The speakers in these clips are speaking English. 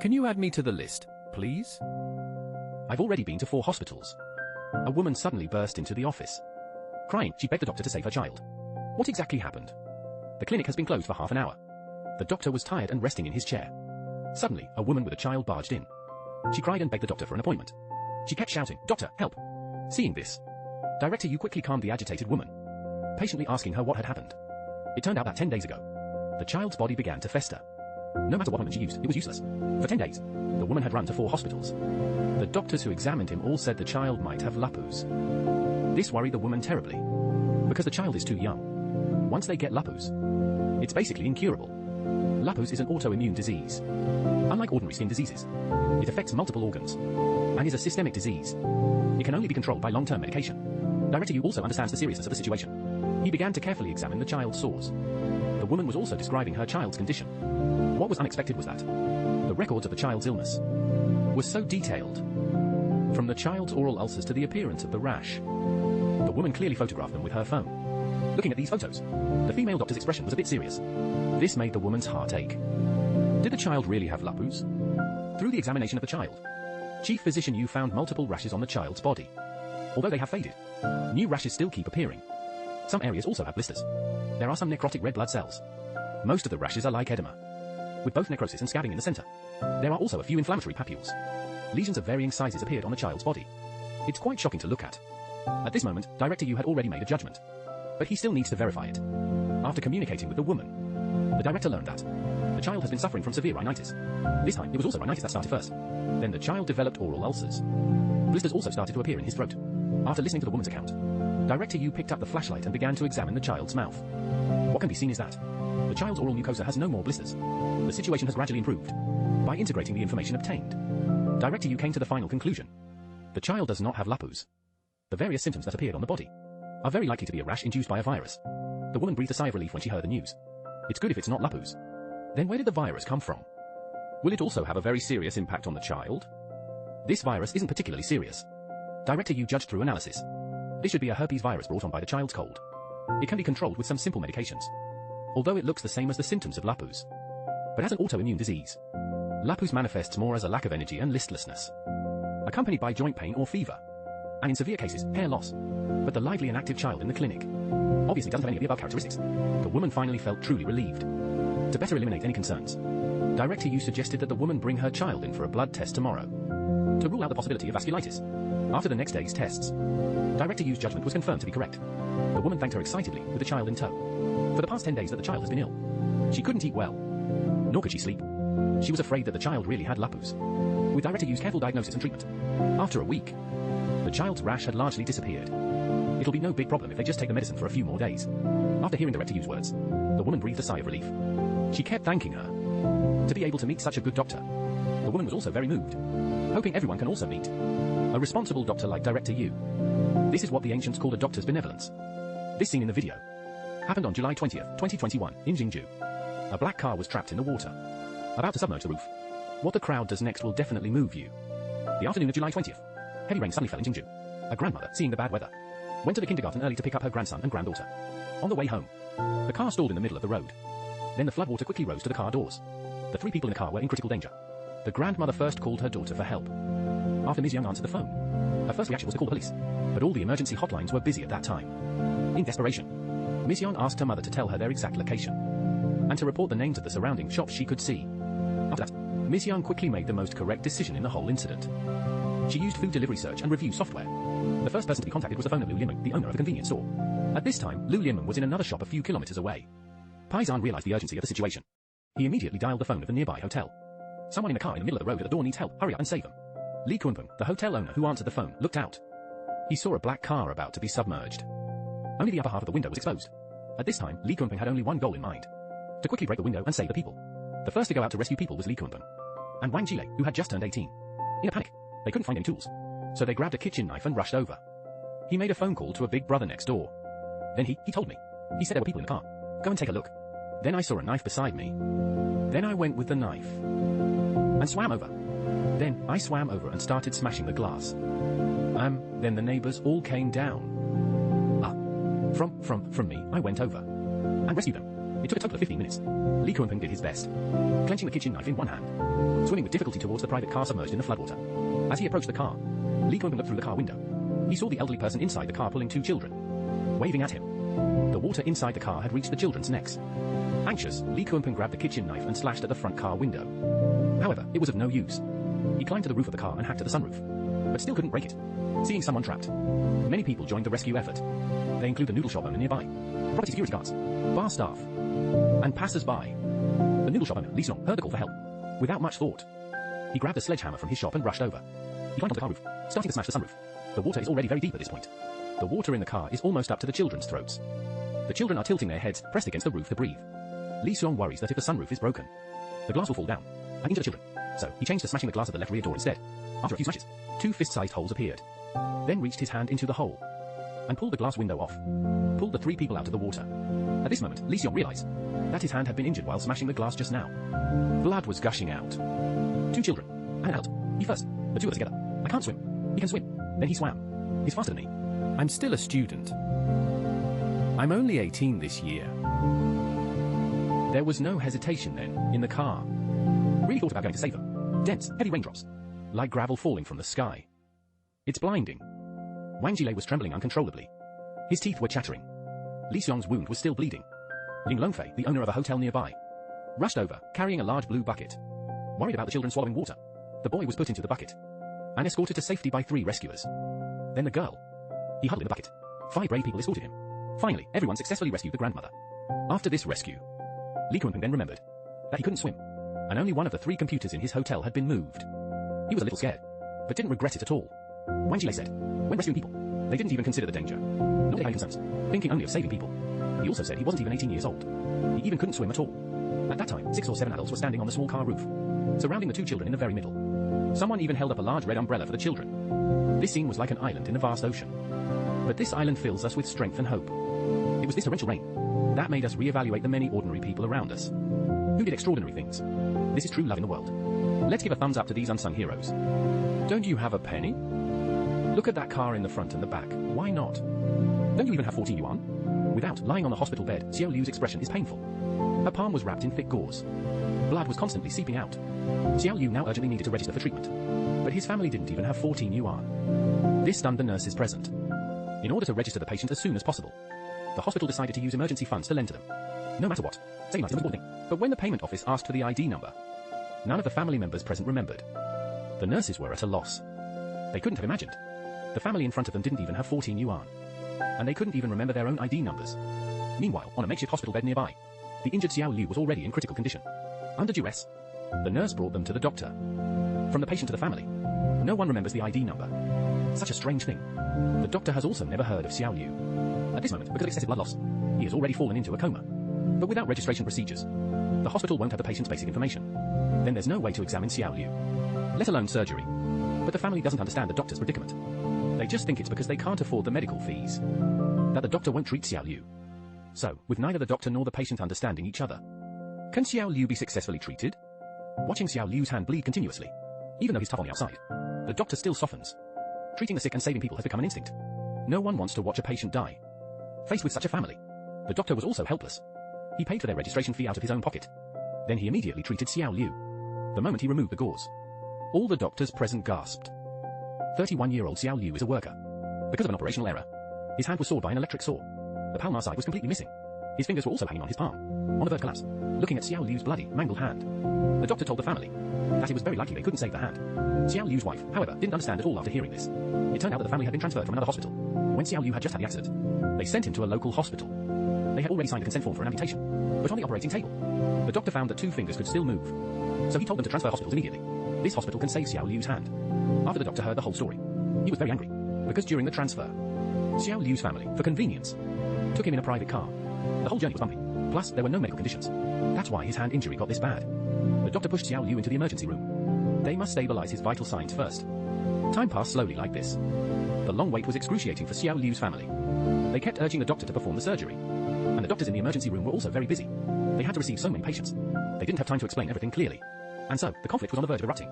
Can you add me to the list, please? I've already been to 4 hospitals. A woman suddenly burst into the office. Crying, she begged the doctor to save her child. What exactly happened? The clinic has been closed for half an hour. The doctor was tired and resting in his chair. Suddenly, a woman with a child barged in. She cried and begged the doctor for an appointment. She kept shouting, "Doctor, help!" Seeing this, Director Yu quickly calmed the agitated woman, patiently asking her what had happened. It turned out that 10 days ago, the child's body began to fester. No matter what ointment she used, it was useless. For 10 days, the woman had run to 4 hospitals. The doctors who examined him all said the child might have lupus. This worried the woman terribly, because the child is too young. Once they get lupus, it's basically incurable. Lupus is an autoimmune disease. Unlike ordinary skin diseases, it affects multiple organs, and is a systemic disease. It can only be controlled by long-term medication. Director Yu also understands the seriousness of the situation. He began to carefully examine the child's sores. The woman was also describing her child's condition. What was unexpected was that the records of the child's illness were so detailed, from the child's oral ulcers to the appearance of the rash. The woman clearly photographed them with her phone. Looking at these photos, the female doctor's expression was a bit serious. This made the woman's heart ache. Did the child really have lupus? Through the examination of the child, Chief Physician Yu found multiple rashes on the child's body. Although they have faded, new rashes still keep appearing. Some areas also have blisters. There are some necrotic red blood cells. Most of the rashes are like edema, with both necrosis and scabbing in the center. There are also a few inflammatory papules. Lesions of varying sizes appeared on the child's body. It's quite shocking to look at. At this moment, Director Yu had already made a judgment, but he still needs to verify it. After communicating with the woman, the director learned that the child has been suffering from severe rhinitis. This time, it was also rhinitis that started first. Then the child developed oral ulcers. Blisters also started to appear in his throat. After listening to the woman's account, Director Yu picked up the flashlight and began to examine the child's mouth. What can be seen is that the child's oral mucosa has no more blisters. The situation has gradually improved. By integrating the information obtained, Director Yu came to the final conclusion. The child does not have lupus. The various symptoms that appeared on the body are very likely to be a rash induced by a virus. The woman breathed a sigh of relief when she heard the news. It's good if it's not lupus. Then where did the virus come from? Will it also have a very serious impact on the child? This virus isn't particularly serious. Director Yu judged through analysis. This should be a herpes virus brought on by the child's cold. It can be controlled with some simple medications, although it looks the same as the symptoms of lupus. But as an autoimmune disease, lupus manifests more as a lack of energy and listlessness, accompanied by joint pain or fever, and in severe cases, hair loss. But the lively and active child in the clinic obviously doesn't have any of the above characteristics. The woman finally felt truly relieved. To better eliminate any concerns, Director Yu suggested that the woman bring her child in for a blood test tomorrow, to rule out the possibility of vasculitis. After the next day's tests, Director Yu's judgment was confirmed to be correct. The woman thanked her excitedly, with the child in tow. For the past 10 days that the child has been ill, she couldn't eat well, nor could she sleep. She was afraid that the child really had lupus. With Director Yu's careful diagnosis and treatment, after a week, the child's rash had largely disappeared. It'll be no big problem if they just take the medicine for a few more days. After hearing Director Yu's words, the woman breathed a sigh of relief. She kept thanking her. To be able to meet such a good doctor, the woman was also very moved, hoping everyone can also meet a responsible doctor like Director Yu. This is what the ancients called a doctor's benevolence. This scene in the video happened on July 20th, 2021, in Zhengzhou. A black car was trapped in the water, about to submerge the roof. What the crowd does next will definitely move you. The afternoon of July 20th, heavy rain suddenly fell in Zhengzhou. A grandmother, seeing the bad weather, went to the kindergarten early to pick up her grandson and granddaughter. On the way home, the car stalled in the middle of the road. Then the floodwater quickly rose to the car doors. The 3 people in the car were in critical danger. The grandmother first called her daughter for help. After Ms. Young answered the phone, her first reaction was to call the police, but all the emergency hotlines were busy at that time. In desperation, Ms. Young asked her mother to tell her their exact location, and to report the names of the surrounding shops she could see. After that, Ms. Young quickly made the most correct decision in the whole incident. She used food delivery search and review software. The first person to be contacted was the phone of Liu Lianmen, the owner of a convenience store. At this time, Liu Lianmen was in another shop a few kilometers away. Paisan realized the urgency of the situation. He immediately dialed the phone of the nearby hotel. Someone in a car in the middle of the road at the door needs help. Hurry up and save them. Li Kunpeng, the hotel owner who answered the phone, looked out. He saw a black car about to be submerged. Only the upper half of the window was exposed. At this time, Li Kunpeng had only one goal in mind: to quickly break the window and save the people. The first to go out to rescue people was Li Kunpeng and Wang Jile, who had just turned 18. In a panic, they couldn't find any tools, so they grabbed a kitchen knife and rushed over. He made a phone call to a big brother next door. Then he told me. He said there were people in the car. Go and take a look. Then I saw a knife beside me. Then I went with the knife and swam over. Then I swam over and started smashing the glass. Then the neighbors all came down. From me, I went over and rescued them. It took a total of 15 minutes. Li Kuanping did his best, clenching the kitchen knife in one hand, swimming with difficulty towards the private car submerged in the floodwater. As he approached the car, Li Kuanping looked through the car window. He saw the elderly person inside the car pulling two children, waving at him. The water inside the car had reached the children's necks. Anxious, Li Kuanping grabbed the kitchen knife and slashed at the front car window. However, it was of no use. He climbed to the roof of the car and hacked at the sunroof, but still couldn't break it. Seeing someone trapped, many people joined the rescue effort. They include the noodle shop owner nearby, property security guards, bar staff, and passers-by. The noodle shop owner, Li Xiong, heard the call for help. Without much thought, he grabbed a sledgehammer from his shop and rushed over. He climbed onto the car roof, starting to smash the sunroof. The water is already very deep at this point. The water in the car is almost up to the children's throats. The children are tilting their heads, pressed against the roof to breathe. Li Xiong worries that if the sunroof is broken, the glass will fall down and injure the children. So, he changed to smashing the glass of the left rear door instead. After a few smashes, two fist-sized holes appeared. Then reached his hand into the hole and pulled the glass window off. Pulled the three people out of the water. At this moment, Li Xiong realized that his hand had been injured while smashing the glass just now. Blood was gushing out. Two children. And an adult. He first. The two of us together. I can't swim. He can swim. Then he swam. He's faster than me. I'm still a student. I'm only 18 this year. There was no hesitation then, in the car. Really thought about going to save her. Dense, heavy raindrops. Like gravel falling from the sky. It's blinding. Wang Jilei was trembling uncontrollably. His teeth were chattering. Li Xiong's wound was still bleeding. Ling Longfei, the owner of a hotel nearby, rushed over, carrying a large blue bucket. Worried about the children swallowing water, the boy was put into the bucket and escorted to safety by 3 rescuers. Then the girl. He huddled in the bucket. 5 brave people escorted him. Finally, everyone successfully rescued the grandmother. After this rescue, Li Kuanping then remembered that he couldn't swim, and only one of the 3 computers in his hotel had been moved. He was a little scared, but didn't regret it at all. Wang Jilei said, when rescuing people, they didn't even consider the danger, nor did they have concerns, thinking only of saving people. He also said he wasn't even 18 years old. He even couldn't swim at all. At that time, 6 or 7 adults were standing on the small car roof, surrounding the 2 children in the very middle. Someone even held up a large red umbrella for the children. This scene was like an island in the vast ocean. But this island fills us with strength and hope. It was this torrential rain that made us reevaluate the many ordinary people around us, who did extraordinary things. This is true love in the world. Let's give a thumbs up to these unsung heroes. Don't you have a penny? Look at that car in the front and the back. Why not? Don't you even have 14 yuan? Without, lying on the hospital bed, Xiao Liu's expression is painful. Her palm was wrapped in thick gauze. Blood was constantly seeping out. Xiao Liu now urgently needed to register for treatment. But his family didn't even have 14 yuan. This stunned the nurses present. In order to register the patient as soon as possible, the hospital decided to use emergency funds to lend to them. No matter what, saving lives is an important thing. But when the payment office asked for the ID number, none of the family members present remembered. The nurses were at a loss. They couldn't have imagined. The family in front of them didn't even have 14 yuan. And they couldn't even remember their own ID numbers. Meanwhile, on a makeshift hospital bed nearby, the injured Xiao Liu was already in critical condition. Under duress, the nurse brought them to the doctor. From the patient to the family, no one remembers the ID number. Such a strange thing. The doctor has also never heard of Xiao Liu. At this moment, because of excessive blood loss, he has already fallen into a coma. But without registration procedures, the hospital won't have the patient's basic information. Then there's no way to examine Xiao Liu, let alone surgery. But the family doesn't understand the doctor's predicament. They just think it's because they can't afford the medical fees that the doctor won't treat Xiao Liu. So, with neither the doctor nor the patient understanding each other, can Xiao Liu be successfully treated? Watching Xiao Liu's hand bleed continuously, even though he's tough on the outside, the doctor still softens. Treating the sick and saving people has become an instinct. No one wants to watch a patient die. Faced with such a family, the doctor was also helpless. He paid for their registration fee out of his own pocket. Then he immediately treated Xiao Liu. The moment he removed the gauze, all the doctors present gasped. 31-year-old Xiao Liu is a worker. Because of an operational error, his hand was sawed by an electric saw. The palmar side was completely missing. His fingers were also hanging on his palm, on the verge collapse, looking at Xiao Liu's bloody, mangled hand. The doctor told the family that it was very likely they couldn't save the hand. Xiao Liu's wife, however, didn't understand at all after hearing this. It turned out that the family had been transferred from another hospital. When Xiao Liu had just had the accident, they sent him to a local hospital. They had already signed a consent form for an amputation, but on the operating table, the doctor found that 2 fingers could still move. So he told them to transfer hospitals immediately. This hospital can save Xiao Liu's hand. After the doctor heard the whole story, he was very angry, because during the transfer, Xiao Liu's family, for convenience, took him in a private car. The whole journey was bumpy, plus there were no medical conditions. That's why his hand injury got this bad. The doctor pushed Xiao Liu into the emergency room. They must stabilize his vital signs first. Time passed slowly like this. The long wait was excruciating for Xiao Liu's family. They kept urging the doctor to perform the surgery. And the doctors in the emergency room were also very busy. They had to receive so many patients. They didn't have time to explain everything clearly. And so, the conflict was on the verge of erupting.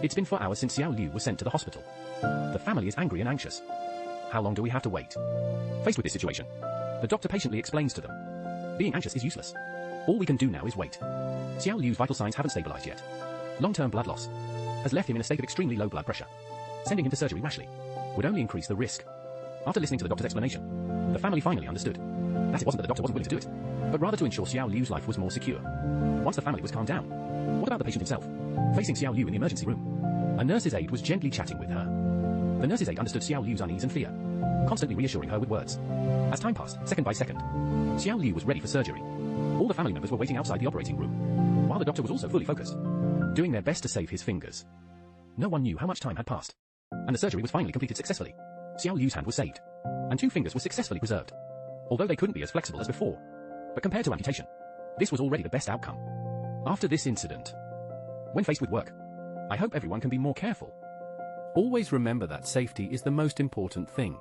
It's been 4 hours since Xiao Liu was sent to the hospital. The family is angry and anxious. How long do we have to wait? Faced with this situation, the doctor patiently explains to them. Being anxious is useless. All we can do now is wait. Xiao Liu's vital signs haven't stabilized yet. Long-term blood loss has left him in a state of extremely low blood pressure. Sending him to surgery rashly would only increase the risk. After listening to the doctor's explanation, the family finally understood that it wasn't that the doctor wasn't willing to do it, but rather to ensure Xiao Liu's life was more secure. Once the family was calmed down, what about the patient himself? Facing Xiao Liu in the emergency room, a nurse's aide was gently chatting with her. The nurse's aide understood Xiao Liu's unease and fear, constantly reassuring her with words. As time passed, second by second, Xiao Liu was ready for surgery. All the family members were waiting outside the operating room, while the doctor was also fully focused, doing their best to save his fingers. No one knew how much time had passed, and the surgery was finally completed successfully. Xiao Liu's hand was saved, and 2 fingers were successfully preserved, although they couldn't be as flexible as before. But compared to amputation, this was already the best outcome. After this incident, when faced with work, I hope everyone can be more careful. Always remember that safety is the most important thing.